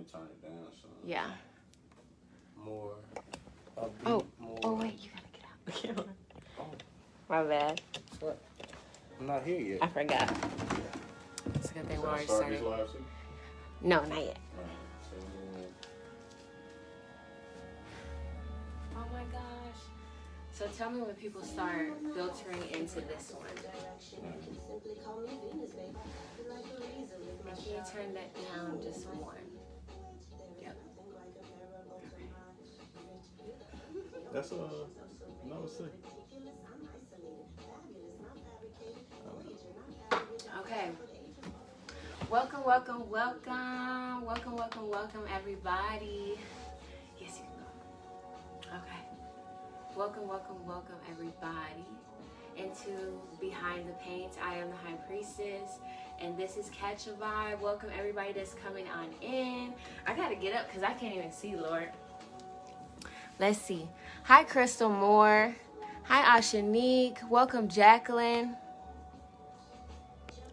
me turn it down some. Yeah. More upbeat, more... Oh, wait, you gotta get out the camera. Oh. My bad. What? I'm not here yet. I forgot. It's a good thing we're already started. Live too? No, not yet. Oh my gosh. So tell me when people start filtering into this one. And can you turn that down just more? Yep. That's number 6. Okay. Welcome, welcome, welcome. Welcome, welcome, welcome, everybody. Yes, you can go. Okay. Welcome, welcome, welcome, everybody, into Behind the Paint. I am the High Priestess, and this is Catch a Vibe. Welcome, everybody that's coming on in. I gotta get up because I can't even see, Lord. Let's see. Hi, Crystal Moore. Hi, Ashanique. Welcome, Jacqueline.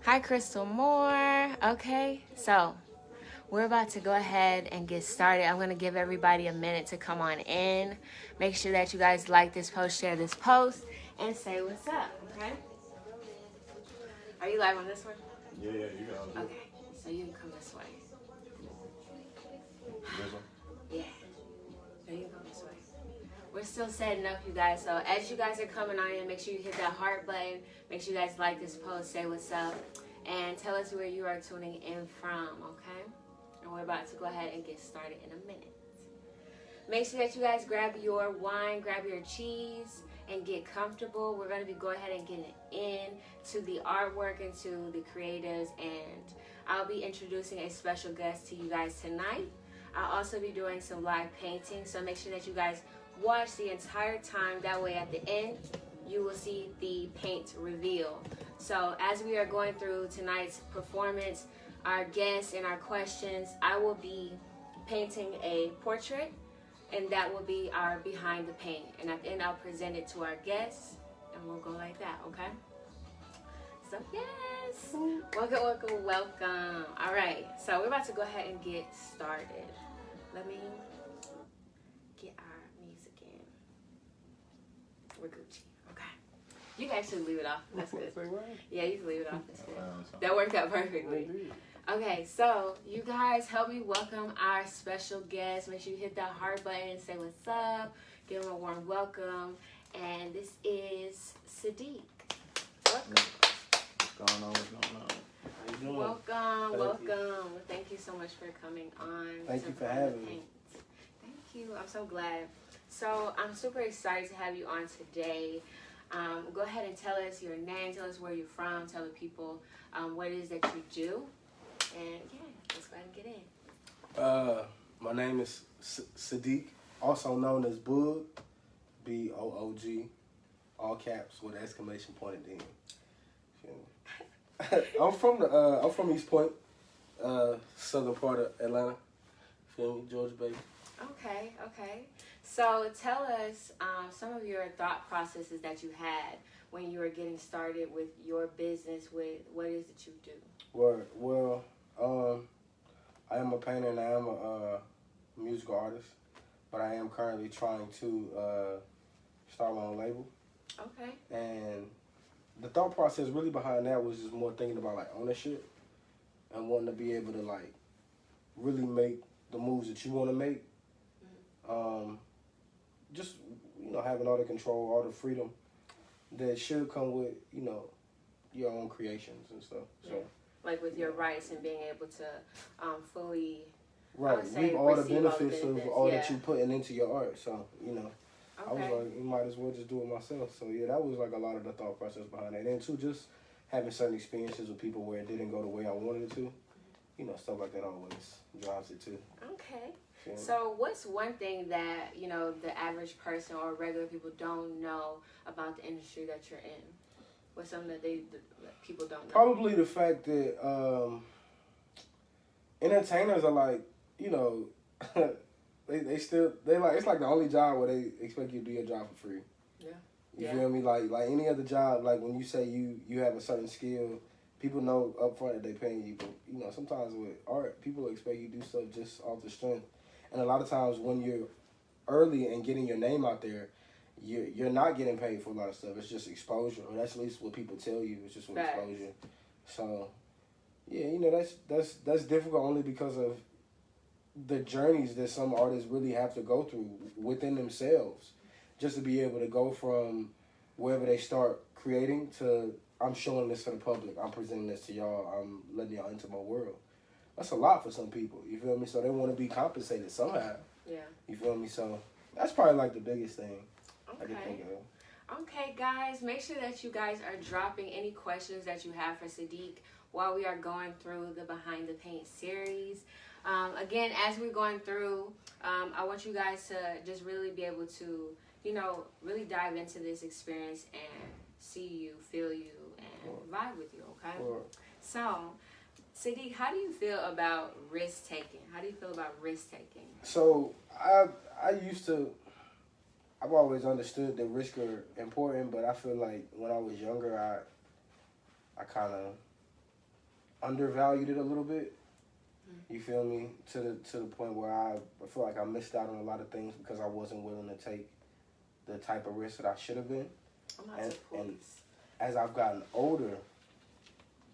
Hi, Crystal Moore. Okay, so we're about to go ahead and get started. I'm going to give everybody a minute to come on in. Make sure that you guys like this post, share this post, and say what's up, okay? Are you live on this one? Yeah, you got it. Okay, so you can come this way. This one? Yeah, so you can come this way. We're still setting up, you guys. So as you guys are coming on in, make sure you hit that heart button. Make sure you guys like this post, say what's up, and tell us where you are tuning in from, okay? And we're about to go ahead and get started in a minute. Make sure that you guys grab your wine, grab your cheese, and get comfortable. We're going to be going ahead and getting in to the artwork and to the creatives, and I'll be introducing a special guest to you guys tonight. I'll also be doing some live painting, so make sure that you guys watch the entire time. That way at the end, you will see the paint reveal. So as we are going through tonight's performance, our guests and our questions, I will be painting a portrait, and that will be our behind the paint. And at the end, I'll present it to our guests, and we'll go like that, okay? So yes, welcome, welcome, welcome. All right, so we're about to go ahead and get started. Let me get our music in. We're Gucci, okay? You can actually leave it off. That's good. Yeah, you can leave it off. That's good. That worked out perfectly. Okay, so you guys help me welcome our special guest. Make sure you hit that heart button and say what's up. Give them a warm welcome. And this is Saddiq. Welcome. What's going on? How you doing? Welcome, welcome. Thank you so much for coming on. Thank you for having me. Thank you. I'm so glad. So I'm super excited to have you on today. Go ahead and tell us your name. Tell us where you're from. Tell the people what it is that you do. And yeah, let's go ahead and get in. My name is Saddiq, also known as Boog, B-O-O-G, all caps with an exclamation point at the end. I'm from East Point, southern part of Atlanta. Feel me, Georgia, baby. Okay. So tell us some of your thought processes that you had when you were getting started with your business, with what it is that you do. Well, I am a painter and I am a musical artist, but I am currently trying to start my own label. Okay. And the thought process really behind that was just more thinking about like ownership and wanting to be able to like really make the moves that you want to make. Just, having all the control, all the freedom that should come with, your own creations and stuff. So, like with your rights and being able to fully reap all the benefits of all that you're putting into your art. So, Okay. I was like, you might as well just do it myself. So, yeah, that was like a lot of the thought process behind it. And, too, just having certain experiences with people where it didn't go the way I wanted it to. Stuff like that always drives it, too. Okay. Yeah. So what's one thing that, the average person or regular people don't know about the industry that you're in? What's something that people don't know? Probably the fact that entertainers are like, they like, it's like the only job where they expect you to do your job for free. Yeah. You feel me? Like any other job, like when you say you have a certain skill people know up front that they paying you, but you know, sometimes with art, people expect you to do stuff just off the strength. And a lot of times when you're early and getting your name out there, you're not getting paid for a lot of stuff. It's just exposure, or that's at least what people tell you. It's just exposure. So, yeah, you know, that's difficult only because of the journeys that some artists really have to go through within themselves, just to be able to go from wherever they start creating to, I'm showing this to the public, I'm presenting this to y'all, I'm letting y'all into my world. That's a lot for some people, you feel me? So they want to be compensated somehow. Yeah. You feel me? So that's probably like the biggest thing I can think of. Okay, guys, make sure that you guys are dropping any questions that you have for Saddiq while we are going through the Behind the Paint series. Again, as we're going through, I want you guys to just really be able to, you know, really dive into this experience and see you, feel you, and vibe with you, okay? Sure. So, Saddiq, how do you feel about risk taking? How do you feel about risk taking? So I've always understood that risks are important, but I feel like when I was younger, I kind of undervalued it a little bit. You feel me? To the point where I feel like I missed out on a lot of things because I wasn't willing to take the type of risk that I should have been. And as I've gotten older,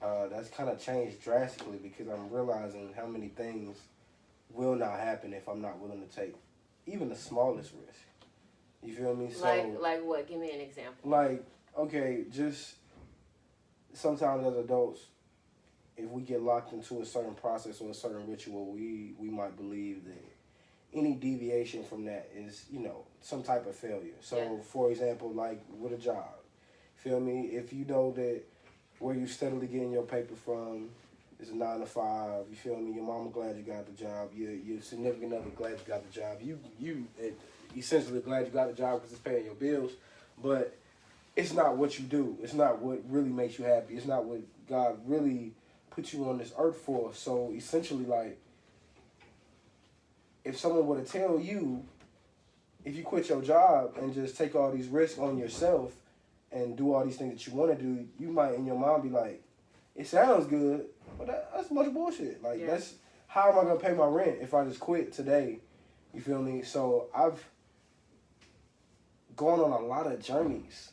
that's kind of changed drastically because I'm realizing how many things will not happen if I'm not willing to take even the smallest risk. You feel me? So, like what? Give me an example. Like, okay, just sometimes as adults, if we get locked into a certain process or a certain ritual, we might believe that any deviation from that is, you know, some type of failure. So, for example, like with a job, feel me? If you know that where you steadily getting your paper from is a 9 to 5, you feel me? Your mama glad you got the job. Your significant other glad you got the job. You essentially glad you got the job because it's paying your bills, but it's not what you do. It's not what really makes you happy. It's not what God really put you on this earth for. So essentially, like, if someone were to tell you, if you quit your job and just take all these risks on yourself and do all these things that you want to do, you might in your mind be like, it sounds good, but that's much bullshit. Like, that's, how am I going to pay my rent if I just quit today? You feel me? So I've gone on a lot of journeys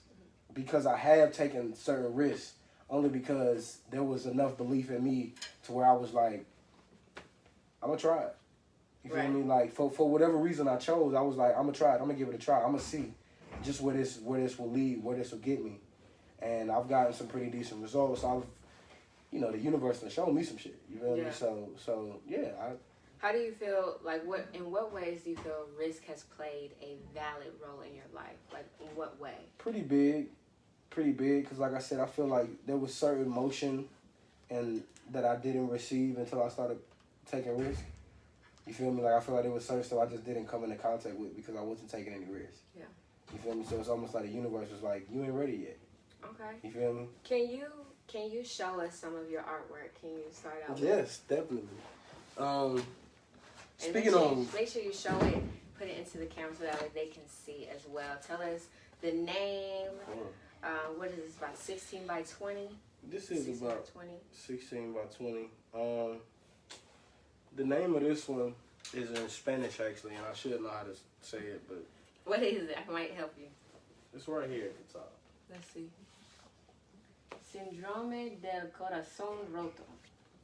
because I have taken certain risks, only because there was enough belief in me to where I was like, I'm going to try it. You feel me? Like, for whatever reason I chose, I was like, I'm going to try it. I'm going to give it a try. I'm going to see just where this will lead, where this will get me. And I've gotten some pretty decent results. You know, the universe has shown me some shit. You feel me? So yeah. How do you feel, like, in what ways do you feel risk has played a valid role in your life? Like, in what way? Pretty big, because like I said, I feel like there was certain motion and that I didn't receive until I started taking risks. You feel me? Like, I feel like there was certain stuff I just didn't come into contact with because I wasn't taking any risks. Yeah. You feel me? So it's almost like the universe was like, you ain't ready yet. Okay. You feel me? Can you show us some of your artwork? Can you start out with? Yes, definitely. Make sure you show it, put it into the camera so that way they can see as well. Tell us the name. What is this, about 16 by 20? This is about 16 by 20. The name of this one is in Spanish, actually, and I should know how to say it, but... What is it? I might help you. It's right here at the top. Let's see. Síndrome del corazón roto.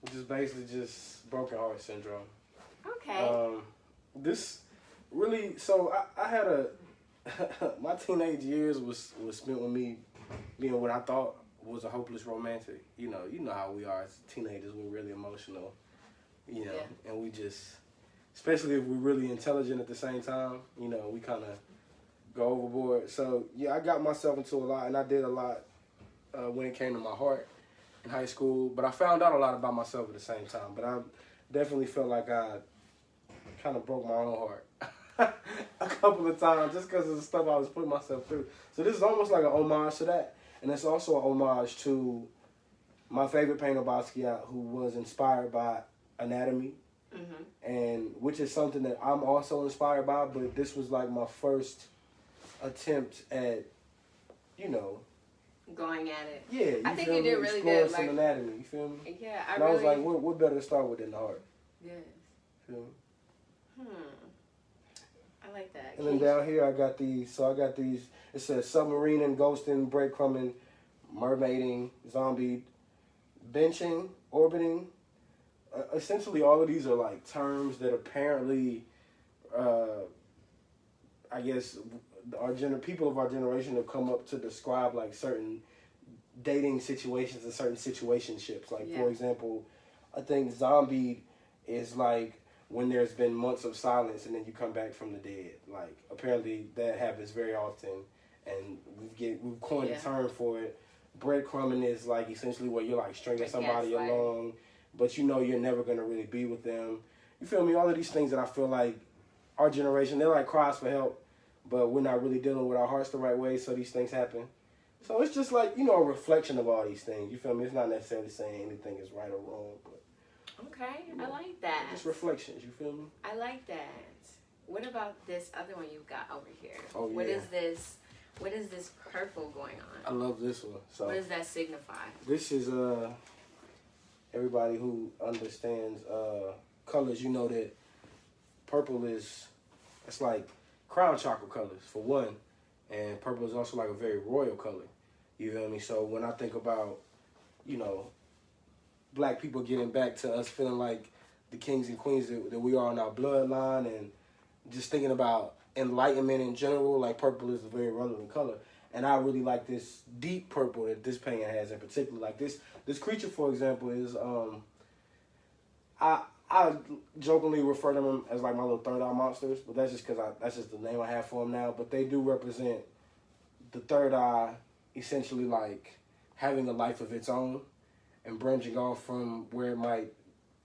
Which is basically just broken heart syndrome. Okay. This really, so I had my teenage years was spent with me being what I thought was a hopeless romantic. You know how we are as teenagers. We're really emotional, you know, and we just, especially if we're really intelligent at the same time, you know, we kind of go overboard. So yeah, I got myself into a lot, and I did a lot when it came to my heart in high school. But I found out a lot about myself at the same time. But I definitely felt like I kind of broke my own heart a couple of times just because of the stuff I was putting myself through. So this is almost like an homage to that. And it's also an homage to my favorite painter, Basquiat, who was inspired by anatomy. And which is something that I'm also inspired by, but this was like my first attempt at, you know, going at it. Yeah, I think you did really Exploring good. some anatomy, you feel me? Yeah, I was like, what better to start with than the heart? Yes. Feel me? I like that. And then down here I got these. So I got these. It says submarining, ghosting, breadcrumbing, mermaiding, zombie, benching, orbiting. Essentially, all of these are like terms that apparently, I guess, people of our generation have come up to describe like certain dating situations and certain situationships. Like, for example, I think zombie is like when there's been months of silence and then you come back from the dead. Like, apparently that happens very often, and we've coined a term for it. Breadcrumbing is like essentially where you're like stringing somebody along, but you know you're never gonna really be with them. You feel me? All of these things that I feel like our generation, they're like cries for help, but we're not really dealing with our hearts the right way, so these things happen. So it's just like, you know, a reflection of all these things. You feel me? It's not necessarily saying anything is right or wrong, but okay, I like that. Just reflections, you feel me? I like that. What about this other one you've got over here? Oh, yeah. What is this? What is this purple going on? I love this one. So what does that signify? This is everybody who understands colors, you know that purple it's like crown chakra colors for one, and purple is also like a very royal color. You feel me? So when I think about, you know, black people getting back to us feeling like the kings and queens that we are in our bloodline, and just thinking about enlightenment in general, like purple is a very relevant color. And I really like this deep purple that this painting has in particular. Like this creature, for example, is I jokingly refer to them as like my little third eye monsters, but that's just because that's just the name I have for them now. But they do represent the third eye, essentially like having a life of its own and branching off from where it might,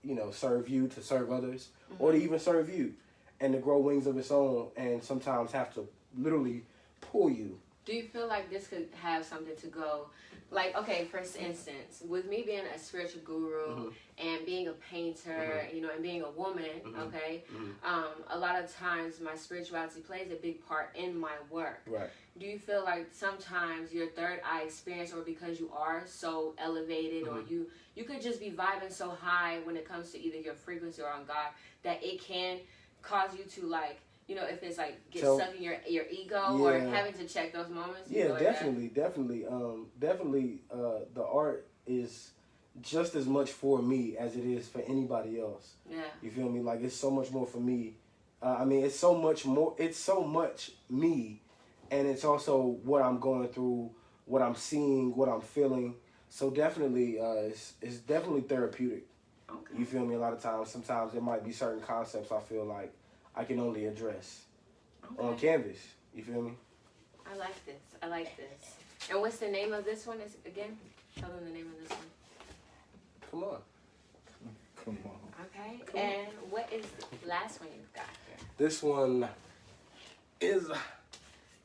you know, serve you to serve others, or to even serve you, and to grow wings of its own, and sometimes have to literally pull you. Do you feel like this could have something to go, like, okay, for instance, with me being a spiritual guru and being a painter, you know, and being a woman, okay, a lot of times my spirituality plays a big part in my work. Right. Do you feel like sometimes your third eye experience, or because you are so elevated, or you could just be vibing so high when it comes to either your frequency or on God, that it can cause you to, like, you know, if it's like get stuck in your ego, or having to check those moments? Yeah, definitely. The art is just as much for me as it is for anybody else. Yeah. You feel me? Like, it's so much more for me. I mean, it's so much more. It's so much me, and it's also what I'm going through, what I'm seeing, what I'm feeling. So definitely, it's definitely therapeutic. Okay. You feel me? A lot of times, sometimes there might be certain concepts I feel like I can only address on canvas. You feel me? I like this. I like this. And what's the name of this one? Again? Tell them the name of this one. Come on. Okay. And what is the last one you've got here? This one is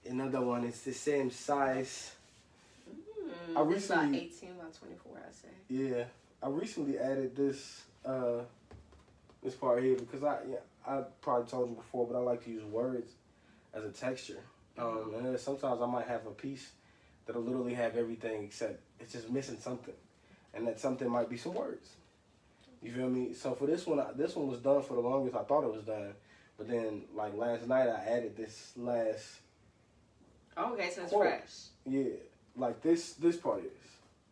another one. It's the same size. It's about 18 by 24, I say. Yeah. I recently added this this part here because I probably told you before, but I like to use words as a texture. And then sometimes I might have a piece that'll literally have everything except it's just missing something. And that something might be some words. You feel me? So for this one was done for the longest I thought it was done. But then, like, last night I added this last okay, so it's quote. fresh. Yeah. Like this part is.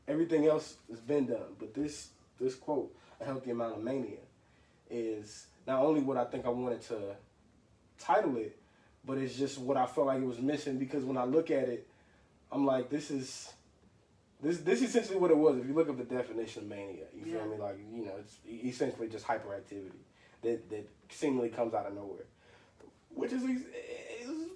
Everything else has been done. But this quote, a healthy amount of mania, is not only what I think I wanted to title it, but it's just what I felt like it was missing, because when I look at it, I'm like, this is essentially what it was. If you look up the definition of mania, you feel me? Like, you know, it's essentially just hyperactivity that seemingly comes out of nowhere, which is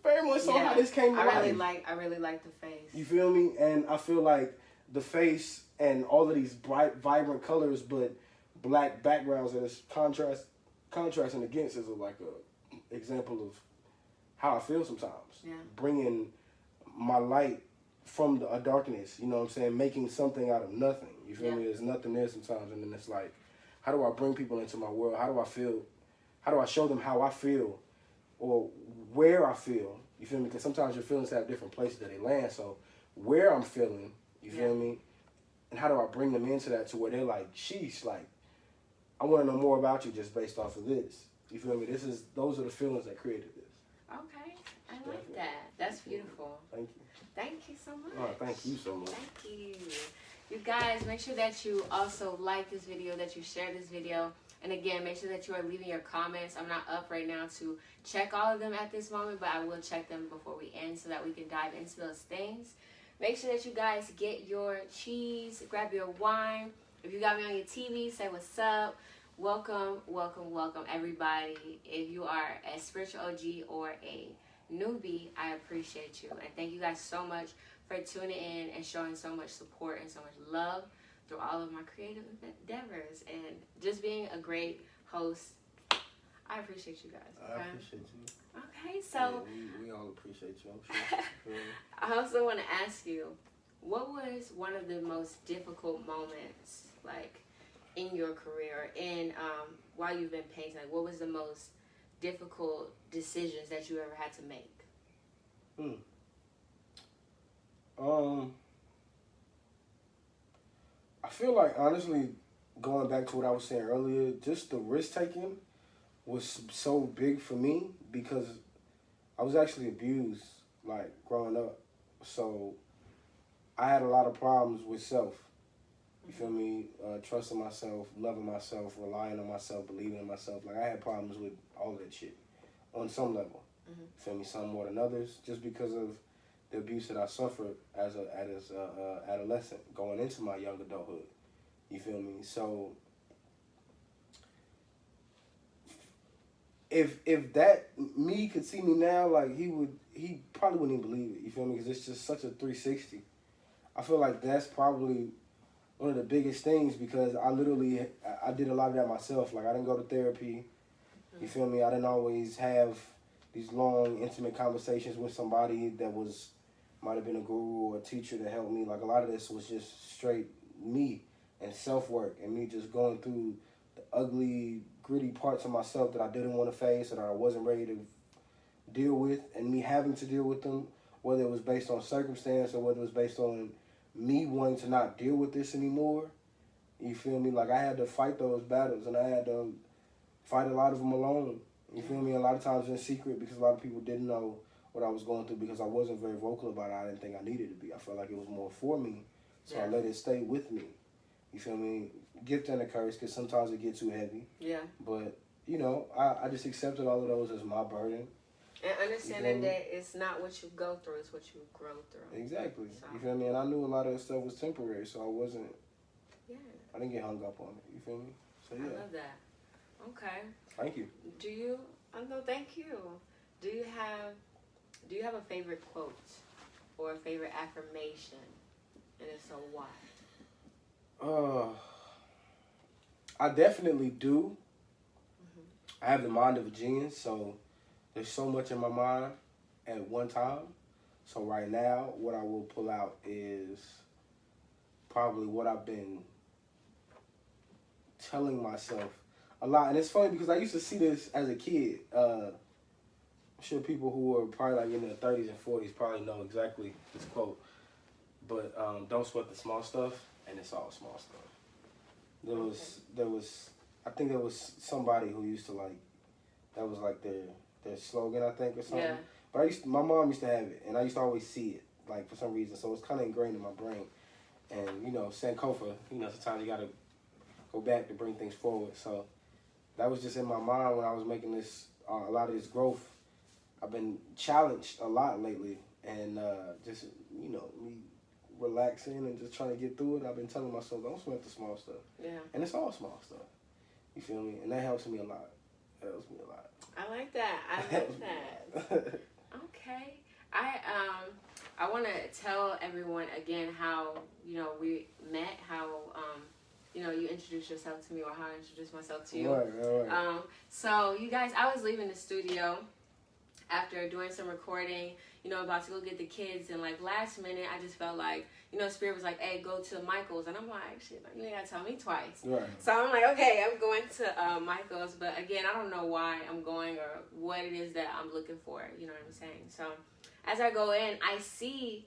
very much so how this came to life. I really like the face. You feel me? And I feel like the face and all of these bright, vibrant colors, but black backgrounds that it's contrasting against is like a example of how I feel sometimes. Yeah. Bringing my light from a darkness, you know what I'm saying? Making something out of nothing. You feel me? There's nothing there sometimes, and then it's like, how do I bring people into my world? How do I feel? How do I show them how I feel, or where I feel? You feel me? Because sometimes your feelings have different places that they land. So where I'm feeling You feel me? And how do I bring them into that to where they're like, sheesh, like, I want to know more about you just based off of this. You feel me? Those are the feelings that created this. Okay, I like that. That's beautiful. Thank you. Thank you so much. Oh, thank you so much. Thank you. You guys, make sure that you also like this video, that you share this video. And again, make sure that you are leaving your comments. I'm not up right now to check all of them at this moment, but I will check them before we end so that we can dive into those things. Make sure that you guys get your cheese, grab your wine. If you got me on your TV, say what's up. Welcome, welcome, welcome, everybody. If you are a spiritual OG or a newbie, I appreciate you. And thank you guys so much for tuning in and showing so much support and so much love through all of my creative endeavors and just being a great host. I appreciate you guys. Okay? I appreciate you. Okay, so yeah, we all appreciate you. I'm sure. I also want to ask you, what was one of the most difficult moments, like, in your career and while you've been painting? Like, what was the most difficult decisions that you ever had to make? I feel like, honestly, going back to what I was saying earlier, just the risk taking was so big for me because I was actually abused, like, growing up. So I had a lot of problems with self. You feel me? Trusting myself, loving myself, relying on myself, believing in myself. Like, I had problems with all that shit on some level. You feel me? Some more than others, just because of the abuse that I suffered as a adolescent going into my young adulthood. You feel me? So if that me could see me now, like, he probably wouldn't even believe it. You feel me? Because it's just such a 360. I feel like that's probably one of the biggest things because I did a lot of that myself. Like, I didn't go to therapy. You feel me? I didn't always have these long, intimate conversations with somebody that might have been a guru or a teacher to help me. Like, a lot of this was just straight me and self-work and me just going through the ugly, gritty parts of myself that I didn't want to face or that I wasn't ready to deal with, and me having to deal with them, whether it was based on circumstance or whether it was based on me wanting to not deal with this anymore. You feel me? Like, I had to fight those battles, and I had to fight a lot of them alone. You feel me? A lot of times in secret because a lot of people didn't know what I was going through because I wasn't very vocal about it. I didn't think I needed to be. I felt like it was more for me, so I let it stay with me. You feel me? Gift and a curse, because sometimes it gets too heavy. Yeah. But, you know, I just accepted all of those as my burden. And understanding that it's not what you go through, it's what you grow through. Exactly. So. You feel me? And I knew a lot of that stuff was temporary, so I wasn't... Yeah. I didn't get hung up on it. You feel me? So, yeah. I love that. Okay. Thank you. Do you... Oh, no, thank you. Do you have a favorite quote or a favorite affirmation? And if so, why? I definitely do. I have the mind of a genius, so there's so much in my mind at one time. So right now, what I will pull out is probably what I've been telling myself a lot. And it's funny because I used to see this as a kid. I'm sure people who are probably like in their 30s and 40s probably know exactly this quote. But don't sweat the small stuff, and it's all small stuff. I think there was somebody who used to like, that was like their slogan, I think, or something. Yeah. But my mom used to have it, and I used to always see it, like, for some reason. So it's kind of ingrained in my brain. And, you know, Sankofa, you know, sometimes you got to go back to bring things forward. So that was just in my mind when I was making this, a lot of this growth. I've been challenged a lot lately, and just, you know, me relaxing and just trying to get through it. I've been telling myself, don't sweat the small stuff. Yeah. And it's all small stuff. You feel me? And that helps me a lot. That helps me a lot. I like that. I like that. Okay. I want to tell everyone again how, you know, we met, how, you know, you introduced yourself to me, or how I introduced myself to you. Right. So, you guys, I was leaving the studio after doing some recording, you know, about to go get the kids, and like last minute, I just felt like, you know, Spirit was like, hey, go to Michael's, and I'm like, shit, you ain't gotta tell me twice. Right. So I'm like, okay, I'm going to Michael's, but again, I don't know why I'm going or what it is that I'm looking for, you know what I'm saying? So as I go in, I see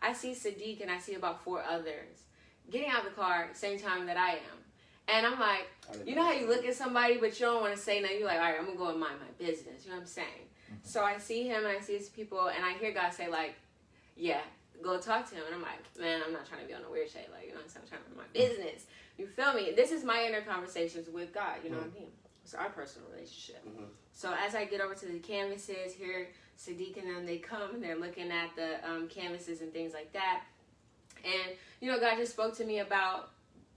I see Saddiq and I see about 4 others getting out of the car same time that I am. And I'm like, you know how you look at somebody, but you don't want to say nothing. You're like, all right, I'm going to go and mind my business. You know what I'm saying? So I see him and I see his people, and I hear God say, like, yeah, go talk to him. And I'm like, man, I'm not trying to be on a weird shit. Like, you know what I'm saying? I'm trying to mind my business. You feel me? This is my inner conversations with God. You know what I mean? It's our personal relationship. So as I get over to the canvases, here, Saddiq and them, they come and they're looking at the canvases and things like that. And, you know, God just spoke to me about,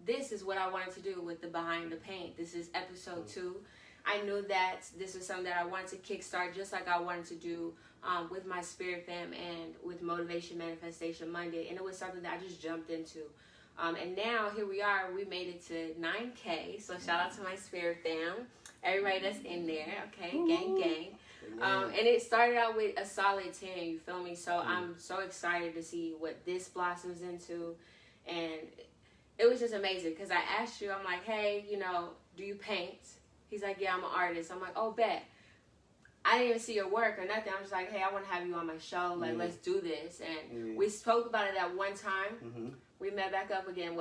this is what I wanted to do with the Behind the Paint. This is episode 2. I knew that this was something that I wanted to kickstart, just like I wanted to do with my Spirit Fam and with Motivation Manifestation Monday. And it was something that I just jumped into. And now, here we are. We made it to 9K. So shout out to my Spirit Fam. Everybody that's in there, okay? Gang, gang. And it started out with a solid 10, you feel me? So I'm so excited to see what this blossoms into. And it was just amazing because I asked you, I'm like, hey, you know, do you paint? He's like, yeah, I'm an artist. I'm like, oh, bet. I didn't even see your work or nothing. I'm just like, hey, I want to have you on my show. Like, let's do this. And we spoke about it that one time. We met back up again,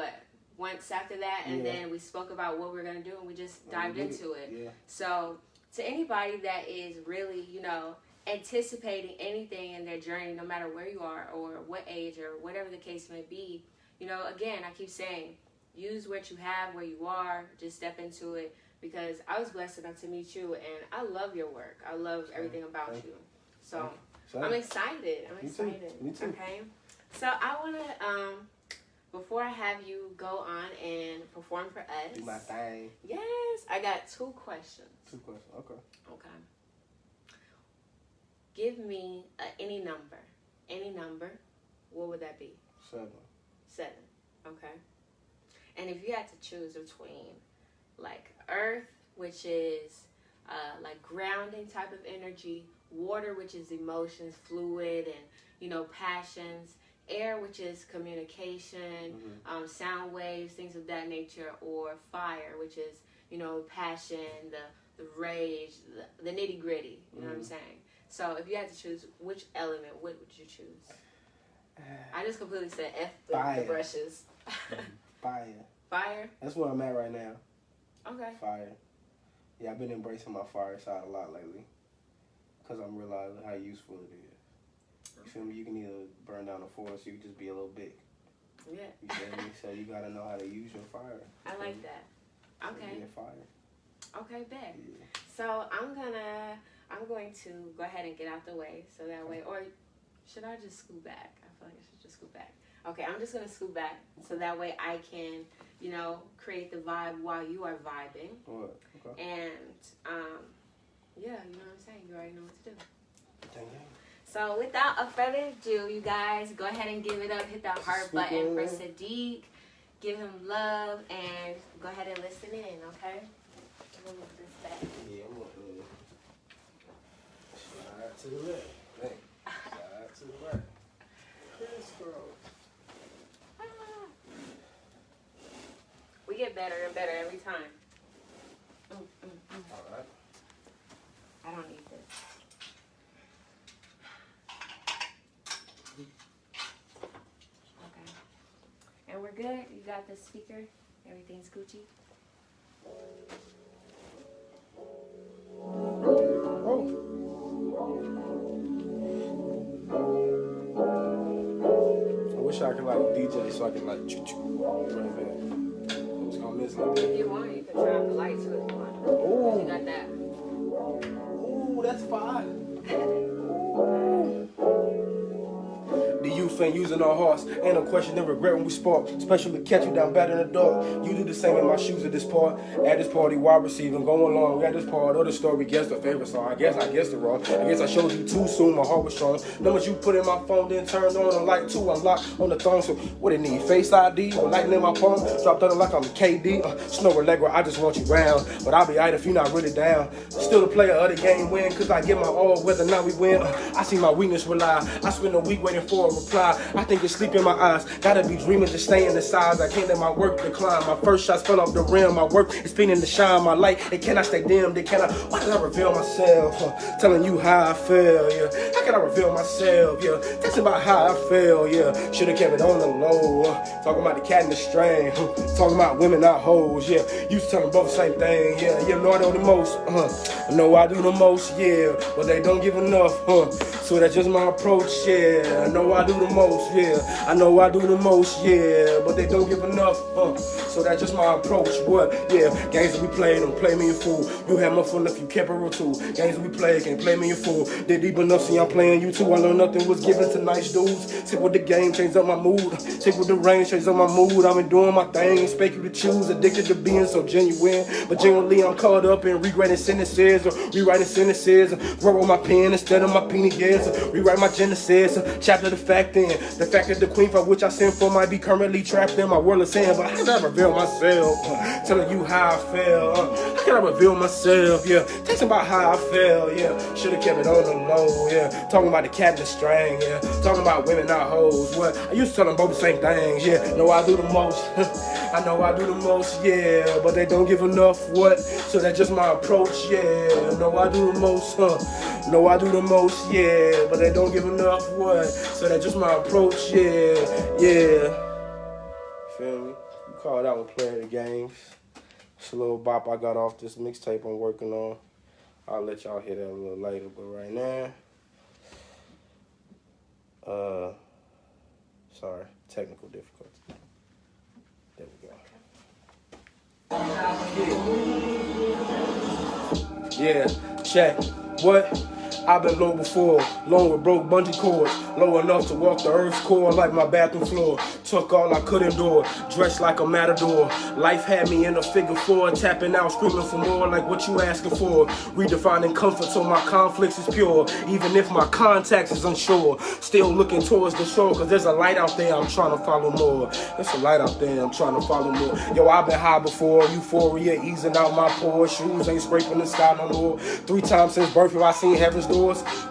once after that. And then we spoke about what we're going to do. And we just dived into it. So to anybody that is really, you know, anticipating anything in their journey, no matter where you are or what age or whatever the case may be, you know, again, I keep saying, use what you have where you are. Just step into it. Because I was blessed enough to meet you, and I love your work. I love everything about you. So I'm excited. I'm excited. Me too. Okay. So I want to, before I have you go on and perform for us. Do my thing. Yes. I got 2 questions. 2 questions. Okay. Okay. Give me any number. Any number. What would that be? 7. 7. Okay. And if you had to choose between, like, earth, which is like grounding type of energy, water, which is emotions, fluid, and, you know, passions, air, which is communication, sound waves, things of that nature, or fire, which is, you know, passion, the rage, the nitty gritty, you know what I'm saying? So if you had to choose which element, what would you choose? I just completely said F the brushes. Fire. Fire? That's where I'm at right now. Okay. Fire. Yeah, I've been embracing my fire side a lot lately. Because I'm realizing how useful it is. You feel me? You can either burn down the forest, you can just be a little big. Yeah. You feel me? So you gotta know how to use your fire. I like that. Okay. So fire. Okay, bet. Yeah. So I'm going to go ahead and get out the way so that way, or should I just scoot back? I feel like I should just scoot back. Okay, I'm just gonna scoot back so that way I can, you know, create the vibe while you are vibing. What? Okay. And yeah, you know what I'm saying? You already know what to do. Dang. So without further ado, you guys, go ahead and give it up. Hit that heart button for Saddiq. Give him love and go ahead and listen in, okay? I'm gonna move this back. Yeah, I'm gonna slide to the left. Hey, slide to the right. Crisscross. We get better and better every time. All right. I don't need this. Okay. And we're good? You got the speaker? Everything's Gucci? I wish I could like DJ so I could like choo-choo right back. I'm just gonna miss like that. If you want, you can turn off the lights too if you want. Ooh. You got that. Ooh, that's fine. The youth ain't using our hearts. Ain't no question of regret when we spark. Especially to catch you down bad in the dark. You do the same in my shoes at this part. At this party, wide receiving, going along. At this part of the story, guess the favorite song. I guess the wrong. I guess I showed you too soon. My heart was strong. Then what you put in my phone, then turned on the light too. I'm locked on the thong. So what it need? Face ID or lightning in my palm? Dropped on it like I'm KD. Snow Allegro, I just want you round. But I'll be alright if you're not really down. Still the player of the game win. Cause I get my all whether or not we win. I see my weakness rely. I spend a week waiting for a reply. high. I think it's sleep in my eyes. Gotta be dreaming, just staying the size. I can't let my work decline. My first shots fell off the rim. My work is spinning to shine. My light, it cannot stay dimmed. It cannot. Why did I reveal myself? Telling you how I feel, yeah. How can I reveal myself, yeah? That's about how I feel, yeah. Should've kept it on the low. Talking about the cat and the string. Talking about women, not hoes, yeah. Used to tell them both the same thing, yeah. You know I do the most, I know I do the most, yeah. But they don't give enough, So that's just my approach, yeah. I know I do the most, yeah. I know I do the most, yeah. But they don't give enough, So that's just my approach, what? Yeah, games that we play, don't play me a fool. You had more fun if you kept it real too. Games that we play, can't play me a fool. Did deep enough, see I'm playing you too. I learned nothing was given to nice dudes. Stick with the game, change up my mood. Stick with the rain, change up my mood. I've been doing my thing, expect you to choose. Addicted to being so genuine. But genuinely I'm caught up in regretting sentences or rewriting sentences. Wrote with my pen instead of my penis, rewrite my genesis. Chapter the fact in. The fact that the queen for which I sent for might be currently trapped in my world of sin. But how can I reveal myself? Telling you how I feel. How can I reveal myself? Yeah. Text about how I feel. Yeah. Should've kept it on the low. Yeah. Talking about the cat and the string. Yeah. Talking about women, not hoes. What? I used to tell them both the same things. Yeah. Know I do the most. I know I do the most. Yeah. But they don't give enough. What? So that's just my approach. Yeah. Know I do the most. Know I do the most. Yeah. But they don't give enough. What? So that's just my approach. Yeah. Yeah. Feel me? You call that one playing the games. It's a little bop I got off this mixtape I'm working on. I'll let y'all hear that a little later, but right now, sorry, technical difficulty. There we go. Yeah, check. What? I've been low before, long with broke bungee cords, low enough to walk the earth's core like my bathroom floor. Took all I could endure, dressed like a matador. Life had me in a figure four, tapping out, screaming for more like what you asking for. Redefining comfort so my conflicts is pure, even if my contacts is unsure. Still looking towards the shore, cause there's a light out there I'm trying to follow more. There's a light out there I'm trying to follow more. Yo, I've been high before, euphoria easing out my pores. Shoes ain't scraping the sky no more. 3 times since birth have I seen heaven's doors.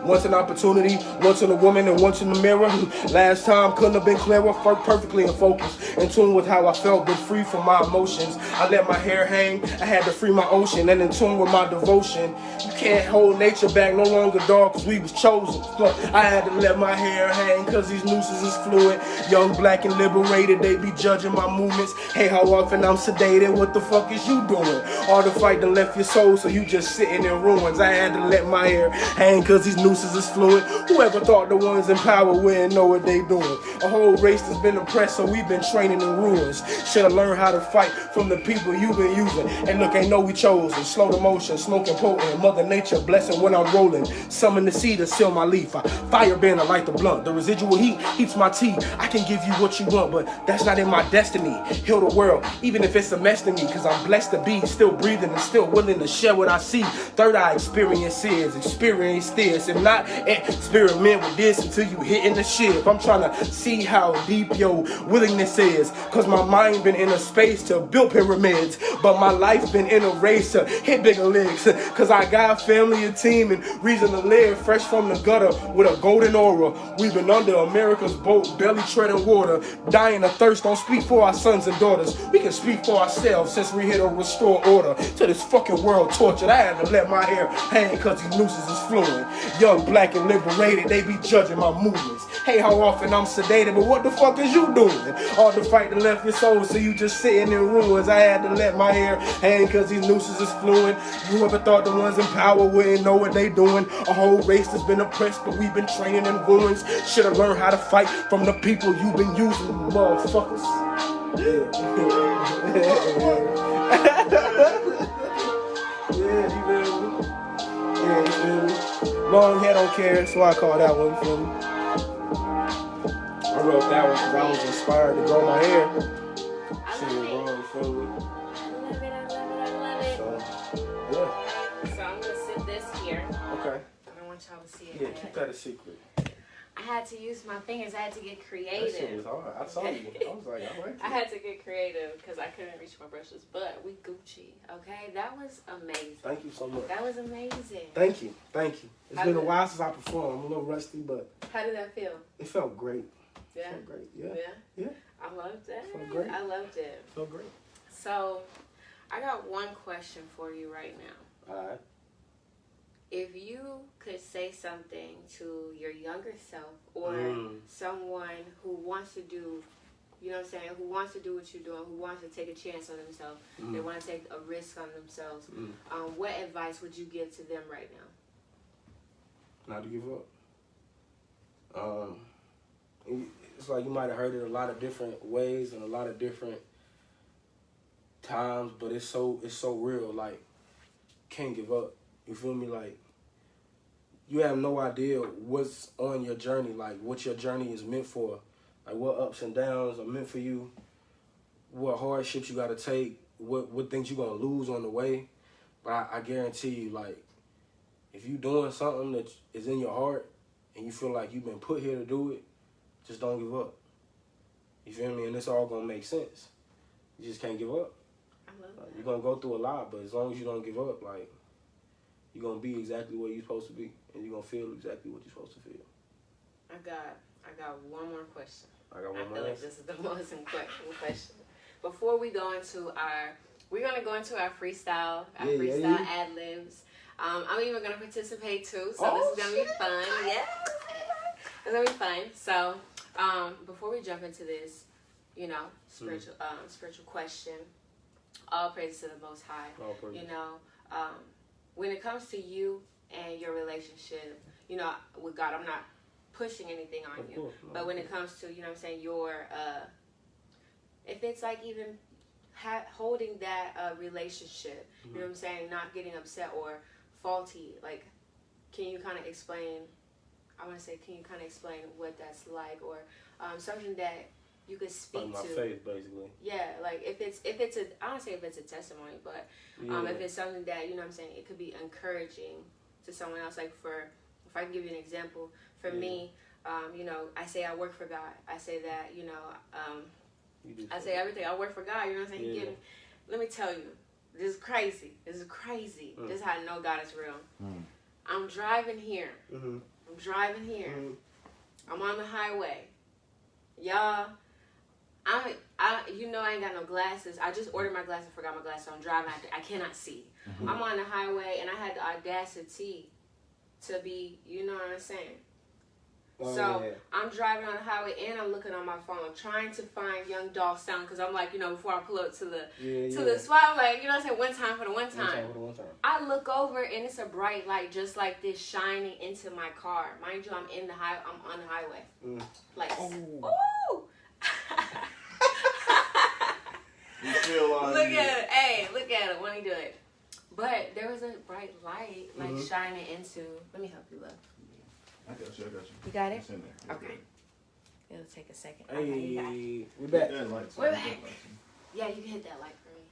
Once an opportunity, once in a woman and once in the mirror. Last time couldn't have been clearer, perfectly in focus, in tune with how I felt, but free from my emotions. I let my hair hang, I had to free my ocean, and in tune with my devotion. You can't hold nature back, no longer dog, cause we was chosen. I had to let my hair hang, cause these nooses is fluid. Young, black, and liberated, they be judging my movements. Hey, how often I'm sedated, what the fuck is you doing? All the fight done left your soul, so you just sitting in ruins. I had to let my hair hang, cause these nooses is fluid. Whoever thought the ones in power wouldn't know what they doing? A whole race that's been oppressed, so we've been training in ruins. Should've learned how to fight from the people you've been using. And look, ain't no we chosen. Slow the motion, smoking potent. Mother nature blessing when I'm rolling. Summon the seed to seal my leaf. Fire band to light the blunt. The residual heat heats my tea. I can give you what you want, but that's not in my destiny. Heal the world, even if it's a mess to me, cause I'm blessed to be still breathing and still willing to share what I see. Third eye experiences, experience this. If not, experiment with this until you hitting the ship. I'm trying to see how deep your willingness is, cause my mind been in a space to build pyramids, but my life been in a race to hit bigger legs, cause I got family, a team, and reason to live. Fresh from the gutter with a golden aura. We've been under America's boat, barely treading water, dying of thirst. Don't speak for our sons and daughters, we can speak for ourselves, since we here to restore order to this fucking world tortured. I had to let my hair hang cause these nooses is flowing. Young, black, and liberated, they be judging my movements. Hey, how often I'm sedated, but what the fuck is you doing? All the fight that left your soul, so you just sitting in ruins. I had to let my hair hang cause these nooses is fluent. You ever thought the ones in power wouldn't know what they doing? A whole race that's been oppressed, but we've been training in ruins. Should've learned how to fight from the people you've been using, motherfuckers. Yeah, you feel me? Yeah, you feel me? Long hair don't care, so I call that one, you feel me? I wrote that one because I was inspired to grow my hair. You feel me? I love it, I love it, I love it. So, yeah. So I'm gonna sit this here. Okay. I don't want y'all to see it. Yeah, keep that a secret. I had to use my fingers. I had to get That shit creative. was hard. I saw you. I was like, I like I it. had to get creative because I couldn't reach my brushes, but we Gucci, okay? That was amazing. Thank you so much. That was amazing. Thank you. Thank you. It's been a while since I performed. I'm a little rusty, but How did that feel? it felt great. Yeah. Felt great. Yeah. Yeah. I loved it. Felt great. I loved it. Felt great. So, I got one question for you right now. All right. If you could say something to your younger self or someone who wants to do, you know what I'm saying, who wants to do what you're doing, who wants to take a chance on themselves, they want to take a risk on themselves, what advice would you give to them right now? Not to give up. It's like you might have heard it a lot of different ways and a lot of different times, but it's so real. Like, can't give up. You feel me? Like, you have no idea what's on your journey, like what your journey is meant for, like what ups and downs are meant for you, what hardships you got to take, what things you're going to lose on the way. But I guarantee you, like, if you doing something that is in your heart and you feel like you've been put here to do it, just don't give up. You feel me? And it's all going to make sense. You just can't give up. I love that. You're going to go through a lot, but as long as you don't give up, like, you're going to be exactly where you're supposed to be, and you're going to feel exactly what you're supposed to feel. I got one more question. I got one more. I feel like this is the most important question. Before we go into we're going to go into our freestyle, Ad-Libs. I'm even going to participate too, so this is going to be fun. Yeah. It's going to be fun. So, before we jump into this, you know, spiritual question, all praise to the Most High. All praise. You know, when it comes to you and your relationship, you know, with God, I'm not pushing anything on you. Course, no. But when it comes to, you know what I'm saying, your, if it's like even holding that relationship, you know what I'm saying, not getting upset or faulty, like, can you kind of explain, can you kind of explain what that's like, or something that you could speak like my to? faith, basically. Yeah, like if it's I don't say if it's a testimony, but if it's something that, you know what I'm saying, it could be encouraging to someone else. Like if I can give you an example, for me, you know, I say I work for God. I say that, you know, I say everything. I work for God. You know what I'm saying? Yeah. Let me tell you, this is crazy. This is how I know God is real. I'm driving here. I'm driving here. I'm on the highway. Y'all, you know I ain't got no glasses. I just ordered my glasses, forgot my glasses, so I'm driving. I cannot see. I'm on the highway, and I had the audacity to be, you know what I'm saying? I'm driving on the highway, and I'm looking on my phone, trying to find Young Dolph sound, because I'm like, you know, before I pull up to the spot, I'm like, you know what I'm saying, one time for the one time. I look over, and it's a bright light just like this shining into my car. Mind you, I'm on the highway. Like, ooh! You still on Look at it. Hey, look at it when he do it. But there was a bright light, like, shining into... Let me help you, love. I got you. You got it? It's in there. Okay. It'll take a second. Hey, Okay, you got it. we back. We're back. Yeah, you can hit that light for me.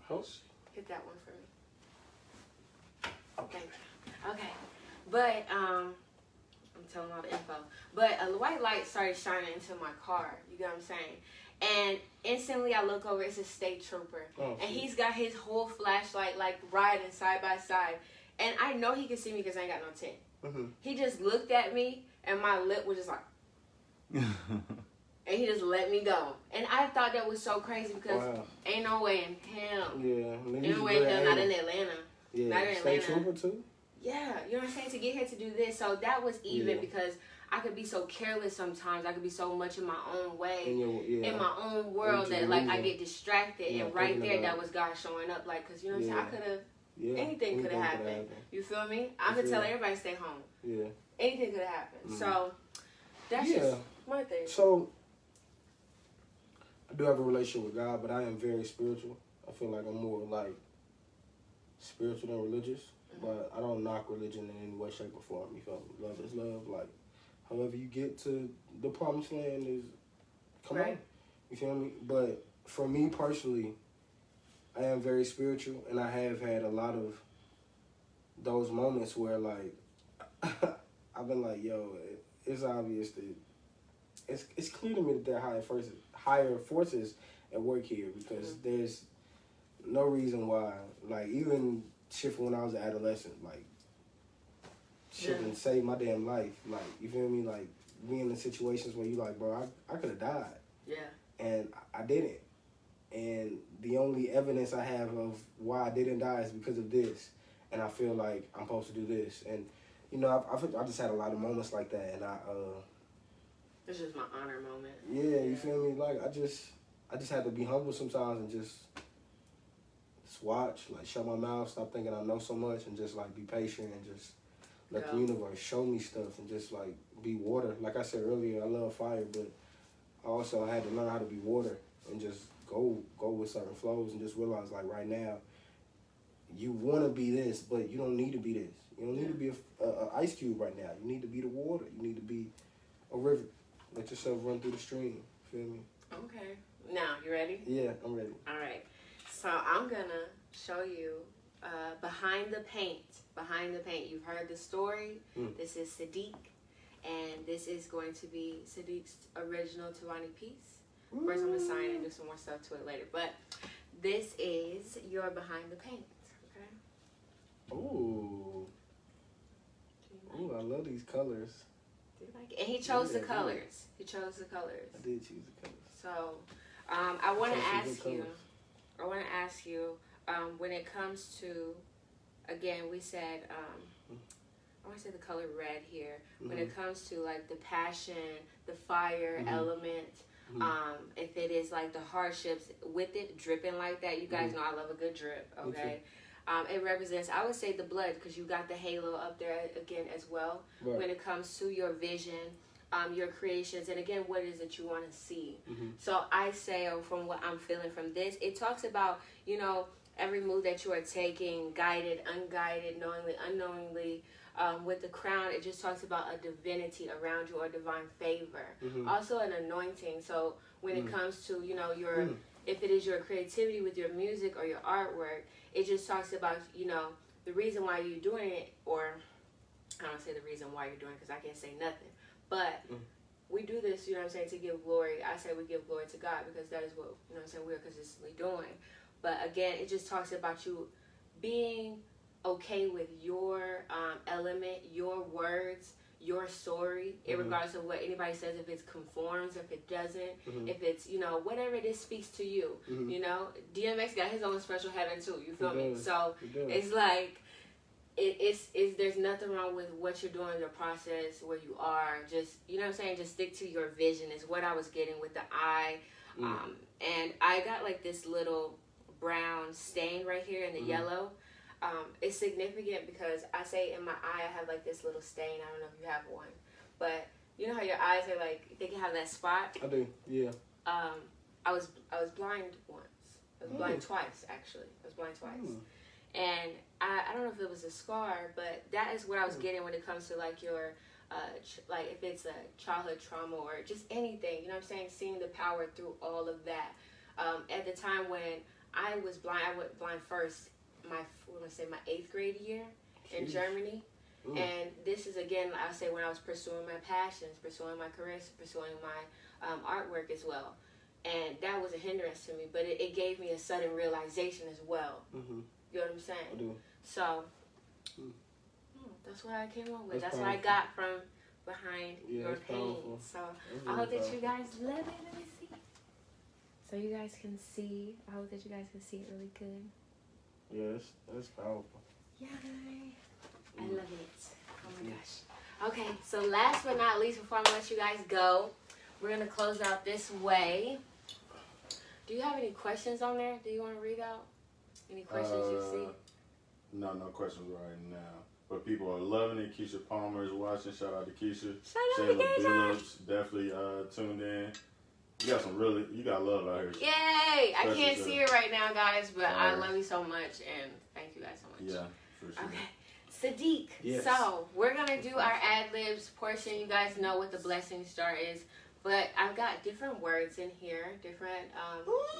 Host. Hit that one for me. Okay. Okay. But, I'm telling all the info. But a white light started shining into my car. You get what I'm saying? And instantly I look over, it's a state trooper. And he's got his whole flashlight, like, riding side by side. And I know he can see me because I ain't got no tint. He just looked at me, and my lip was just like... and he just let me go. And I thought that was so crazy because ain't no way in hell. Yeah. Ain't no way in hell, not in Atlanta. Yeah. Not in State Atlanta. trooper, too? Yeah, you know what I'm saying? To get here to do this. So that was even because I could be so careless sometimes. I could be so much in my own way, in my own world that, like, I get distracted. And right there, that was God showing up. Like, because, you know what I'm saying? I could have... anything could have happened. You feel me? I could tell everybody to stay home. Yeah. Anything could have happened. So, that's just my thing. So, I do have a relationship with God, but I am very spiritual. I feel like I'm more, like, spiritual than religious. But I don't knock religion in any way, shape, or form. You feel me? Love is love. Like, however you get to the promised land is, come on. You feel me? But for me personally, I am very spiritual, and I have had a lot of those moments where, like, I've been like, yo, it's obvious that it's clear to me that there are higher forces at work here, because there's no reason why, like, even shit from when I was an adolescent, like, shit can save my damn life. Like, you feel me? Like, being in situations where you like, bro, I could have died. Yeah. And I didn't. And the only evidence I have of why I didn't die is because of this. And I feel like I'm supposed to do this. And, you know, I just had a lot of moments like that. And This is my honor moment. yeah, you feel me? Like, I just had to be humble sometimes and just watch, like, shut my mouth, stop thinking I know so much, and just, like, be patient and just let the universe show me stuff and just, like, be water. Like I said earlier, I love fire, but I also had to learn how to be water and just go with certain flows and just realize, like, right now, you want to be this, but you don't need to be this. You don't need to be a ice cube right now. You need to be the water. You need to be a river. Let yourself run through the stream. Feel me? Okay. Now, you ready? Yeah, I'm ready. All right. So I'm going to show you Behind the Paint. Behind the Paint. You've heard the story. This is Saddiq. And this is going to be Saddiq's original Tivoni piece. First, I'm going to sign and do some more stuff to it later. But this is your Behind the Paint. Okay? Ooh. Ooh, I love these colors. Do you like it? And he chose the colors. He chose the colors. I did choose the colors. So, I want to ask you, when it comes to, again, we said, I want to say the color red here. When it comes to, like, the passion, the fire element, if it is, like, the hardships with it dripping like that, you guys know I love a good drip, okay? It represents, I would say, the blood, because you got the halo up there again as well. Right. When it comes to your vision, your creations, and again, what is it you want to see? So I say, from what I'm feeling from this, it talks about, you know, every move that you are taking, guided, unguided, knowingly, unknowingly. With the crown, it just talks about a divinity around you or divine favor. Also an anointing. So when it comes to, you know, your, if it is your creativity with your music or your artwork, it just talks about, you know, the reason why you're doing it, or I don't say the reason why you're doing it because I can't say nothing. But we do this, you know what I'm saying, to give glory. I say we give glory to God because that is what, you know what I'm saying, we're consistently doing. But again, it just talks about you being okay with your element, your words, your story, regardless of what anybody says, if it conforms, if it doesn't, if it's, you know, whatever it is speaks to you, you know. DMX got his own special heaven too, you feel me? So it's like, it's there's nothing wrong with what you're doing, your process, where you are, just, you know what I'm saying, just stick to your vision is what I was getting with the eye. And I got like this little brown stain right here in the yellow. It's significant because I say in my eye I have like this little stain. I don't know if you have one, but you know how your eyes are like, they can have that spot? I do, yeah. I was blind once. I was blind twice, actually. I was blind twice. And I don't know if it was a scar, but that is what I was getting when it comes to like your, like if it's a childhood trauma or just anything, you know what I'm saying? Seeing the power through all of that. At the time when I was blind, I went blind first. My 8th grade year in Germany. And this is, again, I say when I was pursuing my passions, pursuing my career, pursuing my artwork as well. And that was a hindrance to me, but it gave me a sudden realization as well. You know what I'm saying? I do. So, that's what I came up with. That's what I got from behind your paint. So, I hope that you guys love it. Let me see. So you guys can see. I hope that you guys can see it really good. Yes, that's powerful. Yeah, I love it. Oh my gosh. Okay, so last but not least, before I'm gonna let you guys go, we're gonna close out this way. Do you have any questions on there? Do you want to read out any questions you see? No questions right now. But people are loving it. Keisha Palmer is watching. Shout out to Keisha. Shout out to Keisha. Ad-Libs definitely tuned in. You got love out here. Yay! I can't see it right now, guys, but I love you so much, and thank you guys so much. Yeah, for sure. Okay. Saddiq, yes. So we're going to do our ad-libs portion. You guys know what the blessing star is, but I've got different words in here, different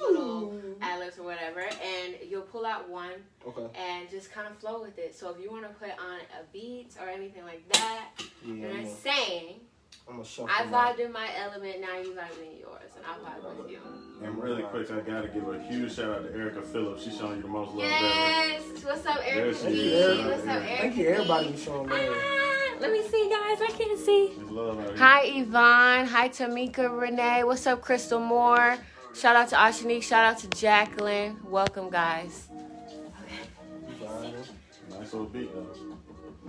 little ad-libs or whatever, and you'll pull out one and just kind of flow with it. So if you want to put on a beat or anything like that, and I'm saying... I vibed in my element, now you vibe in yours, and I'll vibe with you. And really quick, I gotta give a huge shout out to Erica Phillips. She's showing you the most love. Yes! What's up, Erica? Yes, What's up, Erica? Thank you, everybody, for showing love. Let me see, guys. I can't see. There's love out here. Hi, Yvonne. Hi, Tamika Renee. What's up, Crystal Moore? Shout out to Ashanique. Shout out to Jacqueline. Welcome, guys. Nice little beat, though.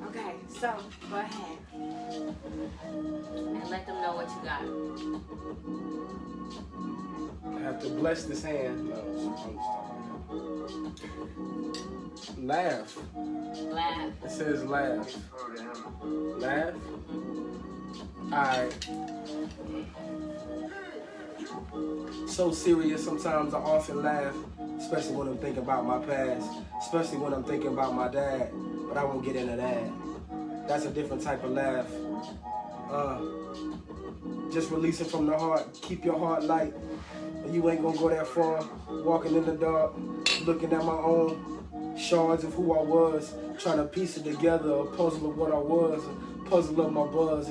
Okay, so go ahead and let them know what you got. I have to bless this hand. No, I'm just talking. Laugh. Laugh. It says laugh. Laugh. Alright. So serious sometimes I often laugh, especially when I'm thinking about my past, especially when I'm thinking about my dad, but I won't get into that. That's a different type of laugh. Just releasing from the heart, keep your heart light. You ain't gonna go that far, walking in the dark, looking at my own shards of who I was, trying to piece it together, a puzzle of what I was, a puzzle of my buzz.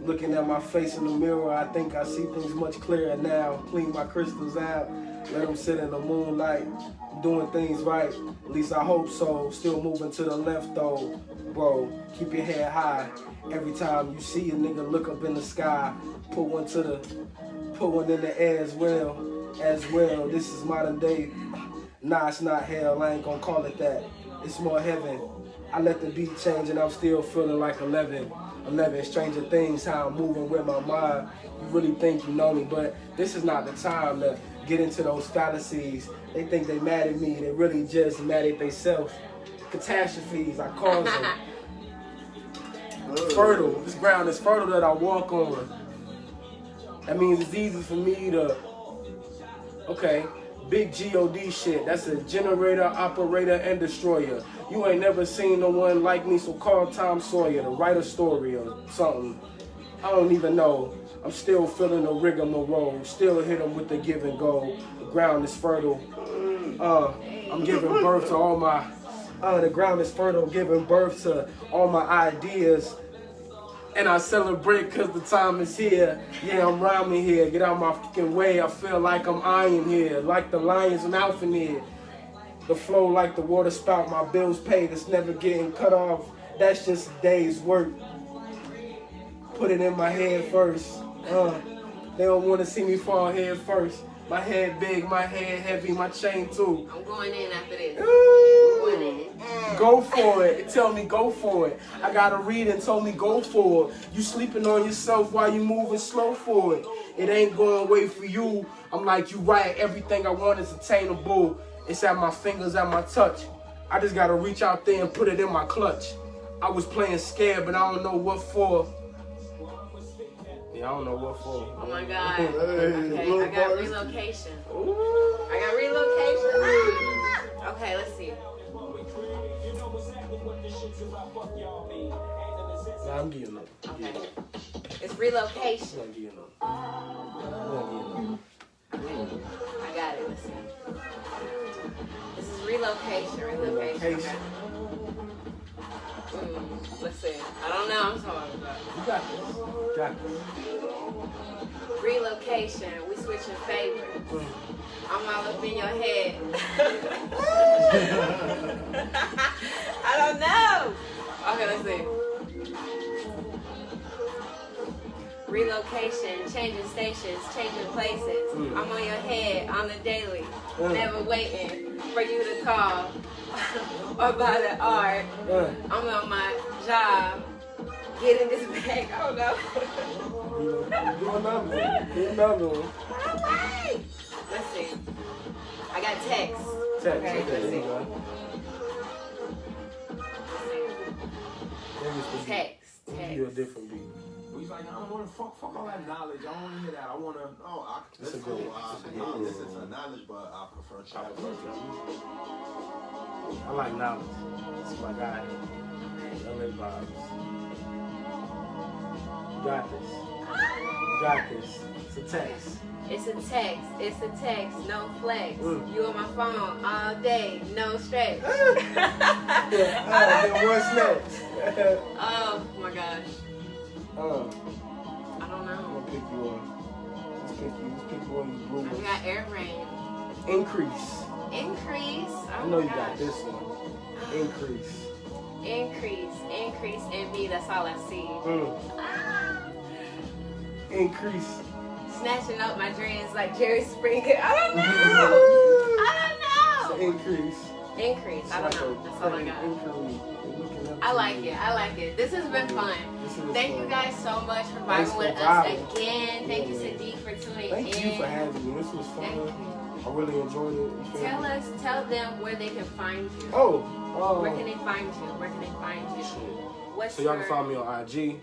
Looking at my face in the mirror, I think I see things much clearer now. Clean my crystals out, let them sit in the moonlight. I'm doing things right, at least I hope so. Still moving to the left though, bro. Keep your head high. Every time you see a nigga look up in the sky, put one in the air as well. This is modern day. Nah, it's not hell. I ain't gonna call it that. It's more heaven. I let the beat change and I'm still feeling like 11. Stranger things, how I'm moving with my mind. You really think you know me, but this is not the time to get into those fallacies. They think they mad at me. They really just mad at themselves. Catastrophes, I cause them. Fertile. This ground is fertile that I walk on. That means it's easy for me to, okay, big G-O-D shit. That's a generator, operator, and destroyer. You ain't never seen no one like me, so call Tom Sawyer to write a story or something. I don't even know. I'm still feeling the rigmarole. Still hit them with the give and go. The ground is fertile. I'm giving birth to all my, the ground is fertile, giving birth to all my ideas. And I celebrate cause the time is here. Yeah, I'm rhyming here. Get out my fucking way. I feel like I'm iron here. Like the lions and alpha here. The flow like the water spout. My bills paid. It's never getting cut off. That's just a day's work. Put it in my head first. They don't want to see me fall head first. My head big, my head heavy, my chain too. I'm going in after this. Ooh. Go for it. Tell me go for it. I got a read and told me go for it. You sleeping on yourself while you moving slow for it. It ain't going away for you. I'm like you right. Everything I want is attainable. It's at my fingers, at my touch. I just gotta reach out there and put it in my clutch. I was playing scared, but I don't know what for. Yeah, I don't know what for. Oh my God. Okay, I got relocation. I got relocation. Okay, let's see. Nah, I'm getting up. Okay. It's relocation. I'm getting up. I got it. Let's see. This is relocation. Relocation. Let's see. I don't know. I'm talking about. You got this. Relocation. We switching favorites. I'm all up in your head. I don't know. Okay, let's see. Relocation, changing stations, changing places. I'm on your head on the daily, never waiting for you to call or buy the art. I'm on my job, getting this bag. I don't know. Do another one. Alright. Let's see. I got text. Okay, let's see. Text. You're a different beat. He's like, I don't want to fuck all that knowledge. I don't want to hear that. I want to. No, That's a good one. I listen to knowledge, but I prefer chapter. I like knowledge. It's my guy. LA vibes. You got this. You got this. It's a text. It's a text, no flex. You on my phone all day, no stretch. Then what's next? Oh my gosh. I don't I'm know. gonna pick you on. Let's pick you on these blue I ones. got air rain. Increase. Increase. Oh I know my you got gosh. this one. Increase. Increase in me. That's all I see. Increase. Snatching up my dreams like Jerry Springer. I don't know. Increase. Increase. I don't know. That's all I got. I like it. This has been fun. Thank you guys so much for vibing with us again. Thank you, Saddiq, for tuning in. Thank you for having me. This was fun. I really enjoyed it. Tell them where they can find you. Where can they find you? So y'all can find me on IG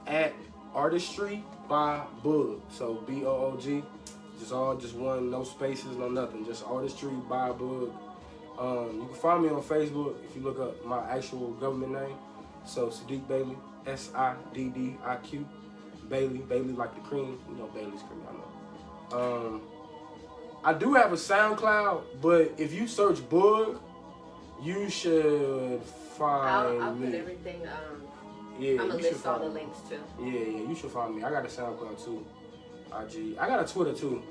at Artistry by Boog. So Boog. Just one, no spaces, no nothing. Just Artistry by Boog. You can find me on Facebook if you look up my actual government name. So Saddiq Bailey, SIDDIQ. Bailey like the cream. You know Bailey's cream, I know. I do have a SoundCloud, but if you search Boog, you should find I'll me. put everything. Yeah, I'm gonna list all the links too. Yeah, you should find me. I got a SoundCloud too. IG. I got a Twitter too.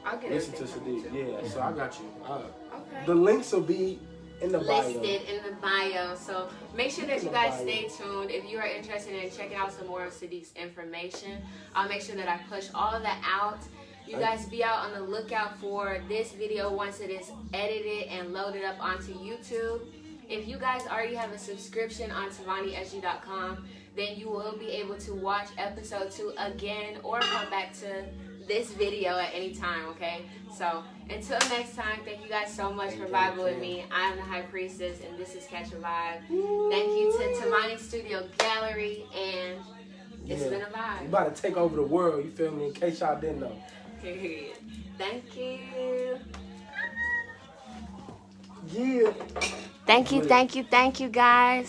I'll get Listen to everything Saddiq. Yeah, so I got you. Okay. The links will be in the bio. Listed in the bio. So make sure that you guys stay tuned. If you are interested in checking out some more of Saddiq's information, I'll make sure that I push all of that out. You guys be out on the lookout for this video once it is edited and loaded up onto YouTube. If you guys already have a subscription on TIVONISG.com, then you will be able to watch episode 2 again or come back to this video at any time, okay? So until next time, thank you guys so much for vibing with me. I'm the High Priestess, and this is Catch a Vibe. Thank you to Tivoni Studio Gallery, and it's been a vibe. You about to take over the world, you feel me? In case y'all didn't know. Thank you. Yeah. Thank you, guys.